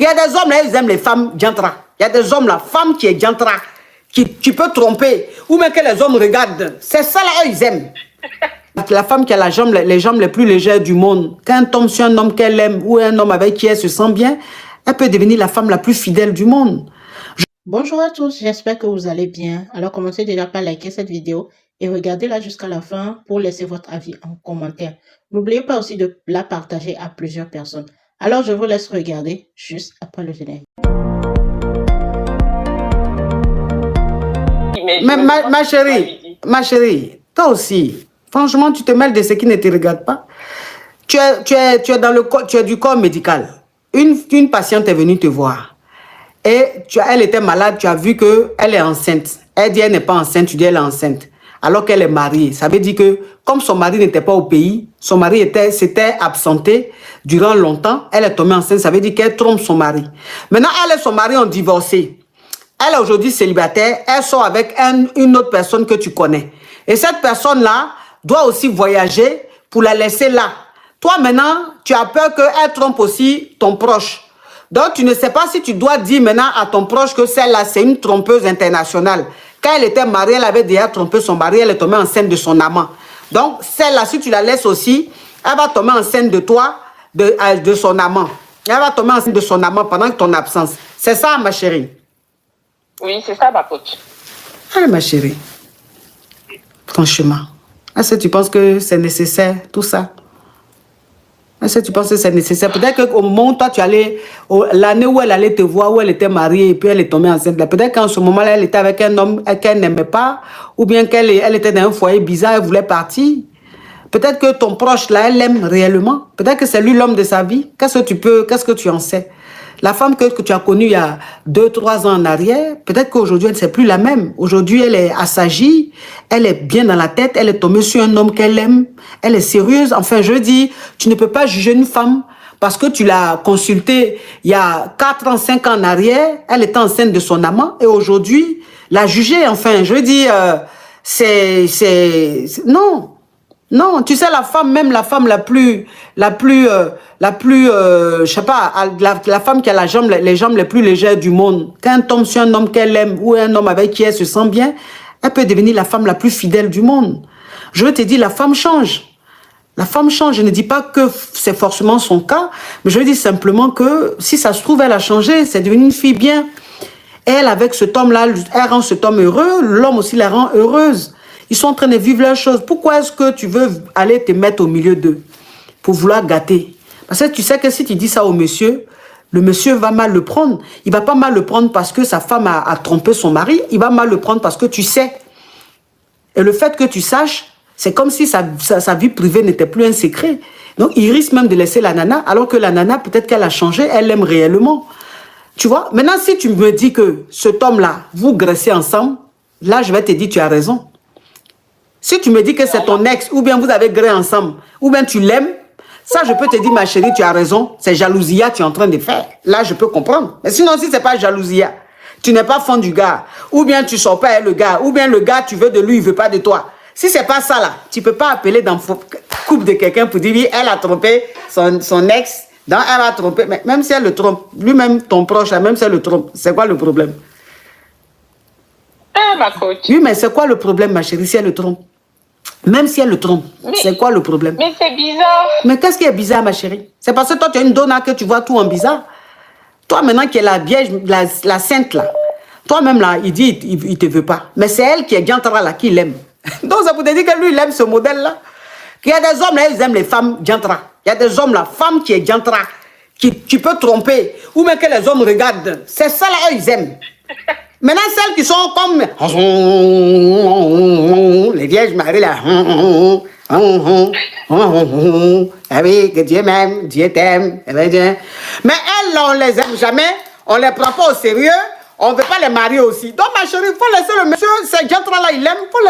Il y a des hommes là, ils aiment les femmes diantra. Il y a des hommes là, femmes qui est diantra, qui peut tromper, ou même que les hommes regardent. C'est ça là, eux, ils aiment. La femme qui a les jambes les plus légères du monde, quand elle tombe sur un homme qu'elle aime, ou un homme avec qui elle se sent bien, elle peut devenir la femme la plus fidèle du monde. Bonjour à tous, j'espère que vous allez bien. Alors commencez déjà par liker cette vidéo et regardez-la jusqu'à la fin pour laisser votre avis en commentaire. N'oubliez pas aussi de la partager à plusieurs personnes. Alors je vous laisse regarder juste après le générique. Mais ma chérie, toi aussi, franchement, tu te mêles de ce qui ne te regarde pas. Tu es du corps médical. Une patiente est venue te voir. Et elle était malade, tu as vu qu'elle est enceinte. Elle dit qu'elle n'est pas enceinte, tu dis qu'elle est enceinte. Alors qu'elle est mariée. Ça veut dire que comme son mari n'était pas au pays, son mari s'était absenté durant longtemps, elle est tombée enceinte, ça veut dire qu'elle trompe son mari. Maintenant, elle et son mari ont divorcé. Elle est aujourd'hui célibataire, elle sort avec une autre personne que tu connais. Et cette personne-là doit aussi voyager pour la laisser là. Toi maintenant, tu as peur qu'elle trompe aussi ton proche. Donc tu ne sais pas si tu dois dire maintenant à ton proche que celle-là, c'est une trompeuse internationale. Quand elle était mariée, elle avait déjà trompé son mari, elle est tombée enceinte de son amant. Donc celle-là, si tu la laisses aussi, elle va tomber enceinte de toi, de son amant. Elle va tomber enceinte de son amant pendant ton absence. C'est ça, ma chérie? Oui, c'est ça, ma coach. Ah, ma chérie. Franchement. Est-ce que tu penses que c'est nécessaire, tout ça? Est-ce que tu penses que c'est nécessaire? Peut-être qu'au moment où toi, tu allais, l'année où elle allait te voir, où elle était mariée, et puis elle est tombée enceinte, peut-être qu'en ce moment-là, elle était avec un homme qu'elle n'aimait pas, ou bien qu'elle était dans un foyer bizarre, elle voulait partir. Peut-être que ton proche, là, elle l'aime réellement. Peut-être que c'est lui l'homme de sa vie. Qu'est-ce que tu en sais? La femme que tu as connue il y a 2-3 ans en arrière, peut-être qu'aujourd'hui, elle ne c'est plus la même. Aujourd'hui, elle est assagie, elle est bien dans la tête, elle est tombée sur un homme qu'elle aime, elle est sérieuse. Enfin, je dis, tu ne peux pas juger une femme parce que tu l'as consultée il y a 4 ans, 5 ans en arrière, elle était enceinte de son amant, et aujourd'hui, la juger, enfin, je dis, non. Non, tu sais, la femme, même la femme je sais pas, la femme qui a les jambes les plus légères du monde, quand elle tombe sur un homme qu'elle aime ou un homme avec qui elle se sent bien, elle peut devenir la femme la plus fidèle du monde. Je te dis, la femme change. La femme change. Je ne dis pas que c'est forcément son cas, mais je dis simplement que si ça se trouve, elle a changé, c'est devenu une fille bien. Elle, avec cet homme-là, elle rend cet homme heureux, l'homme aussi la rend heureuse. Ils sont en train de vivre leurs choses. Pourquoi est-ce que tu veux aller te mettre au milieu d'eux pour vouloir gâter? Parce que tu sais que si tu dis ça au monsieur, le monsieur va mal le prendre. Il ne va pas mal le prendre parce que sa femme a trompé son mari. Il va mal le prendre parce que tu sais. Et le fait que tu saches, c'est comme si sa vie privée n'était plus un secret. Donc, il risque même de laisser la nana, alors que la nana, peut-être qu'elle a changé, elle l'aime réellement. Tu vois? Maintenant, si tu me dis que cet homme-là, vous graissez ensemble, là, je vais te dire, tu as raison. Si tu me dis que c'est ton ex, ou bien vous avez gré ensemble, ou bien tu l'aimes, ça je peux te dire, ma chérie, tu as raison, c'est jalousia tu es en train de faire. Là, je peux comprendre. Mais sinon, si ce n'est pas jalousia, tu n'es pas fan du gars, ou bien tu ne sors pas avec le gars, ou bien le gars, tu veux de lui, il ne veut pas de toi. Si ce n'est pas ça là, tu ne peux pas appeler dans le couple de quelqu'un pour dire, oui, elle a trompé son ex, donc elle a trompé, mais même si elle le trompe, lui-même, ton proche, même si elle le trompe, c'est quoi le problème? Ah, ma coach. Oui, mais c'est quoi le problème, ma chérie, si elle le trompe? Même si elle le trompe, c'est quoi le problème? Mais c'est bizarre. Mais qu'est-ce qui est bizarre, ma chérie? C'est parce que toi, tu es une donna que tu vois tout en bizarre. Toi, maintenant, qui est la vierge, la sainte, là. Toi-même, là, il dit, il ne te veut pas. Mais c'est elle qui est diantra, là, qui l'aime. Donc, ça vous dire que lui, il aime ce modèle-là. Il y a des hommes, là, ils aiment les femmes diantra. Il y a des hommes, là, femmes qui est diantra, qui peut tromper, ou même que les hommes regardent. C'est ça, là, eux, ils aiment. Maintenant, celles qui sont comme les vierges maries là, ah oui, que Dieu m'aime, Dieu t'aime, mais elles, on les aime jamais, on les prend pas au sérieux, on ne veut pas les marier aussi. Donc, ma chérie, il faut laisser le monsieur, c'est Jantra là, il aime, il faut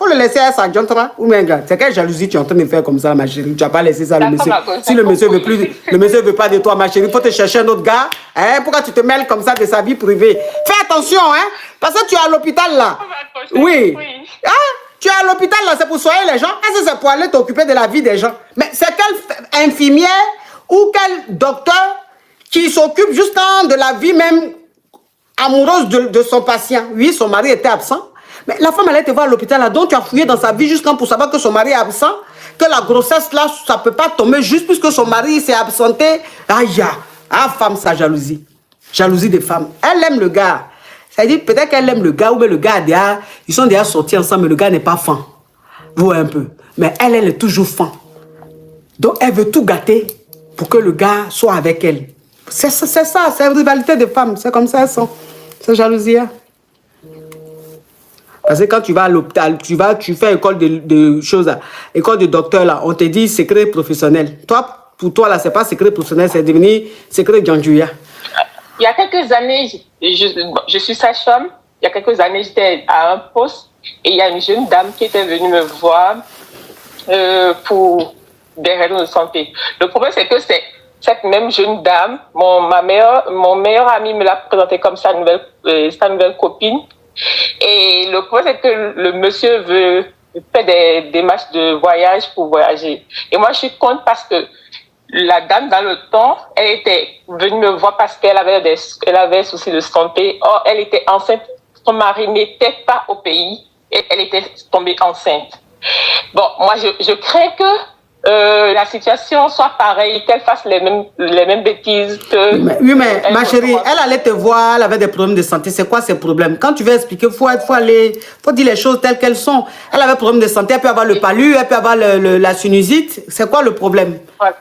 le laisser à sa Jantra. Ou bien, c'est quelle jalousie tu es en train de faire comme ça, ma chérie? Tu n'as pas laissé ça, le monsieur. Si le monsieur veut plus, le monsieur veut pas de toi, ma chérie, il faut te chercher un autre gars. Hein? Pourquoi tu te mêles comme ça de sa vie privée? Fais attention, hein? Parce que tu es à l'hôpital là. Oui. Hein? Tu es à l'hôpital là, c'est pour soigner les gens. Est-ce que c'est pour aller t'occuper de la vie des gens? Mais c'est quelle infirmière ou quel docteur qui s'occupe justement de la vie même amoureuse de son patient. Oui, son mari était absent. Mais la femme allait te voir à l'hôpital, là, donc tu as fouillé dans sa vie jusqu'à pour savoir que son mari est absent, que la grossesse là, ça ne peut pas tomber juste puisque son mari s'est absenté. Aïe, ah, femme, sa jalousie. Jalousie des femmes. Elle aime le gars. Ça veut dire peut-être qu'elle aime le gars, ou bien le gars, déjà, ils sont déjà sortis ensemble, mais le gars n'est pas fan. Vous voyez un peu. Mais elle est toujours fan. Donc elle veut tout gâter pour que le gars soit avec elle. C'est ça, c'est une rivalité de femmes. C'est comme ça elles sont. C'est jalousie. Hein? Parce que quand tu vas à l'hôpital, tu fais école de choses, là, école de docteur, là, on te dit secret professionnel. Toi, pour toi, là, c'est pas secret professionnel, c'est devenu secret Djanjuya. Il y a quelques années, je suis sage-femme. Il y a quelques années, j'étais à un poste et il y a une jeune dame qui était venue me voir pour des raisons de santé. Le problème, c'est que cette même jeune dame, mon meilleur ami me l'a présentée comme sa nouvelle copine. Et le problème, c'est que le monsieur veut faire des démarches de voyage pour voyager. Et moi, je suis contre parce que la dame, dans le temps, elle était venue me voir parce qu'elle avait des soucis de santé. Or, elle était enceinte. Son mari n'était pas au pays et elle était tombée enceinte. Bon, moi, je crains que la situation soit pareille, qu'elle fasse les mêmes bêtises que... Oui, mais ma chérie, elle allait te voir, elle avait des problèmes de santé. C'est quoi ces problèmes? Quand tu veux expliquer, faut dire les choses telles qu'elles sont. Elle avait des problèmes de santé, elle peut avoir le palu, elle peut avoir la sinusite. C'est quoi le problème? Voilà.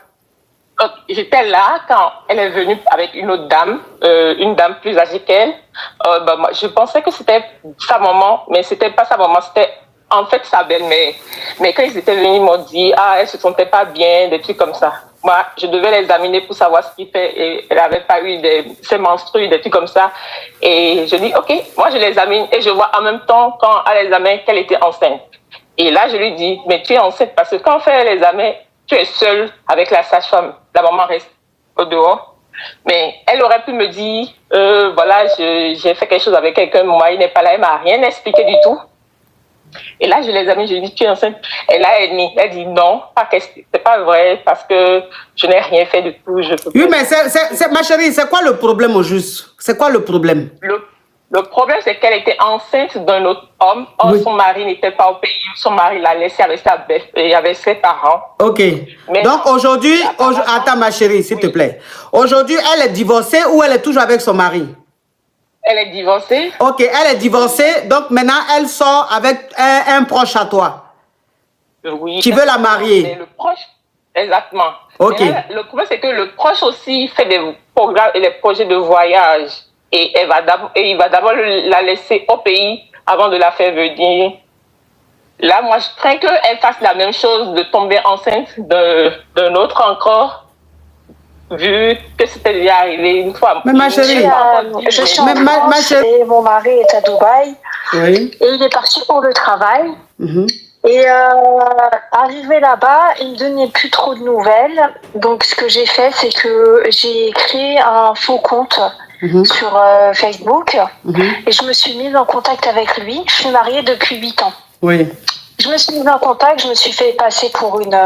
Donc, j'étais là quand elle est venue avec une autre dame, une dame plus âgée qu'elle. Moi, je pensais que c'était sa maman, mais c'était pas sa maman, c'était en fait sa belle-mère. Mais quand ils étaient venus, ils m'ont dit, elle se sentait pas bien, des trucs comme ça. Moi, je devais l'examiner pour savoir ce qu'il fait et elle avait pas eu ses menstrues, des trucs comme ça. Et je dis, ok, moi je l'examine et je vois en même temps quand elle l'examine qu'elle était enceinte. Et là, je lui dis, mais tu es enceinte parce que quand on fait l'examen, tu es seule avec la sage-femme. La maman reste au dehors. Mais elle aurait pu me dire, voilà, j'ai fait quelque chose avec quelqu'un, mon mari n'est pas là, elle m'a rien expliqué du tout. Et là, je l'examine, je lui dis, tu es enceinte. Et là, elle dit non, c'est pas vrai, parce que je n'ai rien fait du tout. Oui, mais ma chérie, c'est quoi le problème au juste? C'est quoi le problème? Le problème, c'est qu'elle était enceinte d'un autre homme. Or, oui. Son mari n'était pas au pays. Son mari l'a laissée avec sa belle et avec ses parents. Ok. Mais donc aujourd'hui, attends ma chérie, s'il te plaît. Aujourd'hui, elle est divorcée ou elle est toujours avec son mari? Elle est divorcée. Ok, elle est divorcée. Donc maintenant, elle sort avec un proche à toi. Oui. Qui veut la marier. Le proche, exactement. Ok. Là, le problème, c'est que le proche aussi fait des programmes et des projets de voyage. Et il va d'abord la laisser au pays avant de la faire venir. Là, moi, je crains qu'elle fasse la même chose, de tomber enceinte d'un autre encore, vu que c'était déjà arrivé une fois. Mais ma chérie, je suis en France et mon mari est à Dubaï. Oui. Et il est parti pour le travail. Et arrivé là-bas, il ne donnait plus trop de nouvelles. Donc, ce que j'ai fait, c'est que j'ai créé un faux compte sur Facebook et je me suis mise en contact avec lui. Je suis mariée depuis 8 ans. Oui. Je me suis mise en contact, je me suis fait passer pour une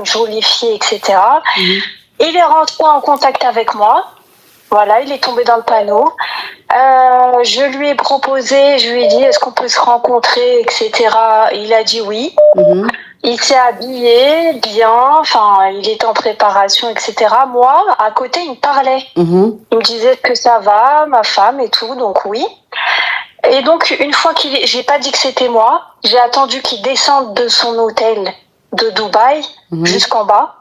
jolie fille, etc. Il est rentré en contact avec moi. Voilà, il est tombé dans le panneau. Je lui ai proposé, je lui ai dit est-ce qu'on peut se rencontrer, etc. Il a dit oui. Il s'est habillé bien, enfin, il était en préparation, etc. Moi, à côté, il me parlait. Il me disait que ça va, ma femme et tout, donc oui. Et donc, une fois j'ai pas dit que c'était moi, j'ai attendu qu'il descende de son hôtel de Dubaï jusqu'en bas.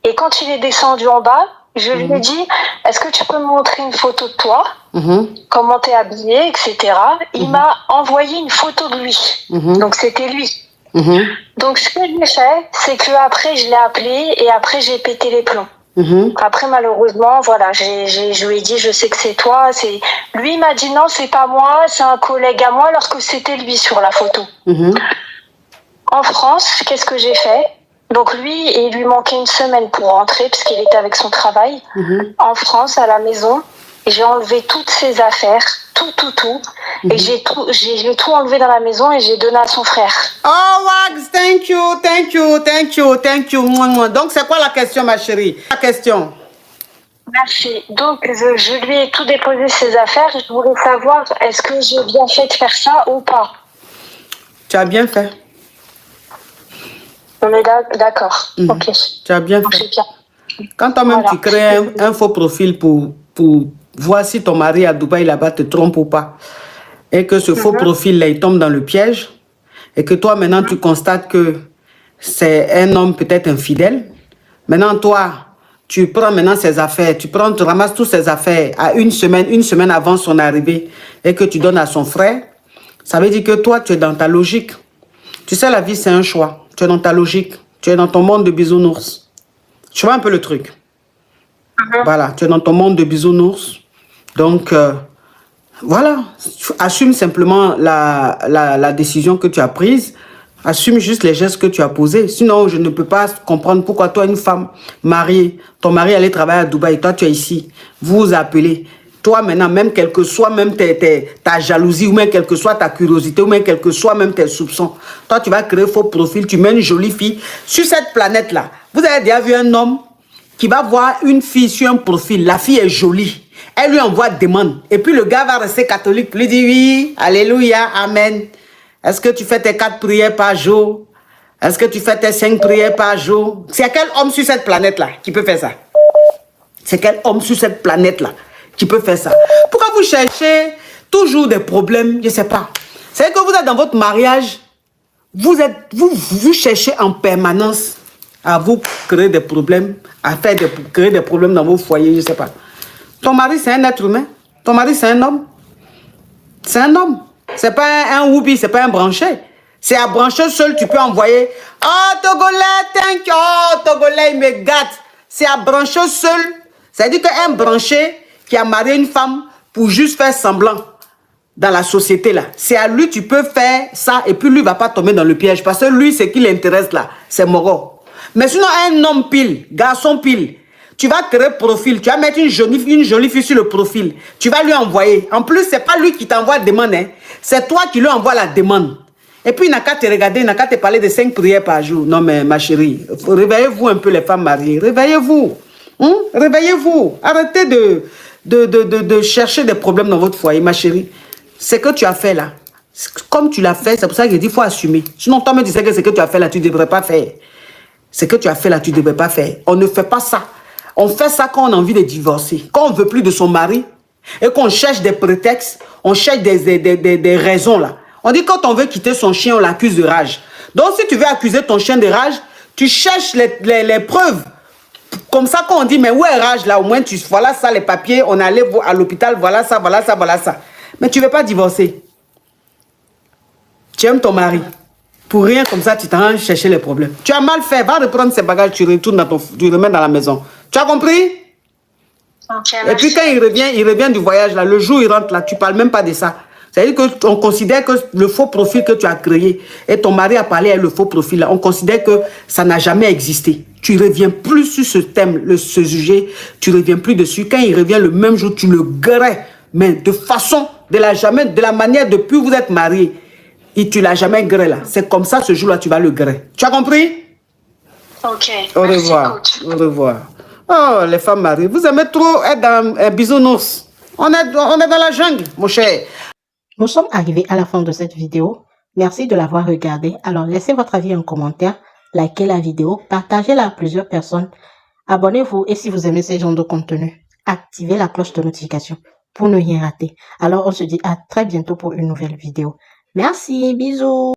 Et quand il est descendu en bas, je lui ai dit, est-ce que tu peux me montrer une photo de toi, comment t'es habillée, etc. Il m'a envoyé une photo de lui. Donc, c'était lui. Donc, ce que j'ai fait, c'est que après je l'ai appelé et après, j'ai pété les plombs. Après, malheureusement, voilà, je lui ai dit, je sais que c'est toi. Lui, il m'a dit, non, c'est pas moi, c'est un collègue à moi, alors que c'était lui sur la photo. En France, qu'est-ce que j'ai fait? Donc lui, il lui manquait une semaine pour rentrer parce qu'il était avec son travail. En France, à la maison, j'ai enlevé toutes ses affaires, tout. Et j'ai tout enlevé dans la maison et j'ai donné à son frère. Oh, Wags, thank you. Donc, c'est quoi la question, ma chérie? La question. Merci. Donc, je lui ai tout déposé ses affaires. Je voulais savoir, est-ce que j'ai bien fait de faire ça ou pas? Tu as bien fait. On est d'accord. Mhm. Ok. Tu as bien Donc, fait. c'est bien. Quand toi-même Voilà. tu crées un faux profil pour voir si ton mari à Dubaï là-bas te trompe ou pas, et que ce faux profil-là, il tombe dans le piège, et que toi maintenant tu constates que c'est un homme peut-être infidèle, maintenant toi, tu prends maintenant ses affaires, tu ramasses toutes ses affaires à une semaine avant son arrivée, et que tu donnes à son frère, ça veut dire que toi, tu es dans ta logique. Tu sais, la vie, c'est un choix. Tu es dans ta logique. Tu es dans ton monde de bisounours. Tu vois un peu le truc. Voilà, tu es dans ton monde de bisounours. Donc, voilà. Assume simplement la décision que tu as prise. Assume juste les gestes que tu as posés. Sinon, je ne peux pas comprendre pourquoi toi, une femme mariée, ton mari allait travailler à Dubaï, toi, tu es ici. Vous vous appelez. Toi, maintenant, même quelle que soit même ta jalousie, ou même quelle que soit ta curiosité, ou même quelle que soit même tes soupçons, toi, tu vas créer faux profil, tu mets une jolie fille. Sur cette planète-là, vous avez déjà vu un homme qui va voir une fille sur un profil, la fille est jolie, elle lui envoie demande, et puis le gars va rester catholique, lui dit oui, alléluia, amen. Est-ce que tu fais tes 4 prières par jour? Est-ce que tu fais tes 5 prières par jour? C'est quel homme sur cette planète-là qui peut faire ça? C'est quel homme sur cette planète-là qui peut faire ça? Pourquoi vous cherchez toujours des problèmes? Je ne sais pas. C'est que vous êtes dans votre mariage, vous cherchez en permanence à vous créer des problèmes, à créer des problèmes dans vos foyers, je ne sais pas. Ton mari, c'est un être humain. Ton mari, c'est un homme. C'est un homme. C'est pas un whoopi, c'est pas un branché. C'est à brancher seul, tu peux envoyer. Oh, Togolais, thank you. Oh, Togolais, il me gâte. C'est à brancher seul. Ça veut dire qu'un branché qui a marié une femme pour juste faire semblant dans la société là, c'est à lui tu peux faire ça et puis lui va pas tomber dans le piège parce que lui, ce qui l'intéresse là, c'est Moro. Mais sinon, un homme pile, garçon pile, tu vas créer profil, tu vas mettre une jolie fille sur le profil, tu vas lui envoyer. En plus, c'est pas lui qui t'envoie la demande, hein. C'est toi qui lui envoie la demande. Et puis, il n'a qu'à te regarder, il n'a qu'à te parler de 5 prières par jour. Non, mais ma chérie, réveillez-vous un peu les femmes mariées, réveillez-vous. Réveillez-vous. Arrêtez de chercher des problèmes dans votre foyer, ma chérie. Ce que tu as fait là, comme tu l'as fait, c'est pour ça que je dis qu'il faut assumer. Sinon, toi, me disais que ce que tu as fait là, tu ne devrais pas faire. Ce que tu as fait là, tu ne devrais pas faire. On ne fait pas ça. On fait ça quand on a envie de divorcer. Quand on ne veut plus de son mari et qu'on cherche des prétextes, on cherche des raisons là. On dit quand on veut quitter son chien, on l'accuse de rage. Donc si tu veux accuser ton chien de rage, tu cherches les preuves. Comme ça, quand on dit, mais où est rage là, au moins, voilà ça les papiers, on est allé à l'hôpital, voilà ça, voilà ça, voilà ça. Mais tu ne veux pas divorcer. Tu aimes ton mari. Pour rien comme ça, tu t'en vas chercher les problèmes. Tu as mal fait, va reprendre ses bagages, tu retournes tu remets dans la maison. Tu as compris? Okay, et puis quand il revient du voyage, là, le jour où il rentre là, tu ne parles même pas de ça. C'est-à-dire qu'on considère que le faux profil que tu as créé, et ton mari a parlé avec le faux profil, là, on considère que ça n'a jamais existé. Tu ne reviens plus sur ce thème, ce sujet, tu ne reviens plus dessus. Quand il revient le même jour, tu le grais, mais de façon, de la manière depuis que vous êtes mariés. Et tu ne l'as jamais gré là. C'est comme ça, ce jour-là, tu vas le gré. Tu as compris? Ok. Au revoir. Au revoir. Oh, les femmes mariées, vous aimez trop être dans un bisounours. On est dans la jungle, mon cher. Nous sommes arrivés à la fin de cette vidéo. Merci de l'avoir regardée. Alors, laissez votre avis en commentaire, likez la vidéo, partagez-la à plusieurs personnes. Abonnez-vous et si vous aimez ce genre de contenu, activez la cloche de notification pour ne rien rater. Alors, on se dit à très bientôt pour une nouvelle vidéo. Merci, bisous.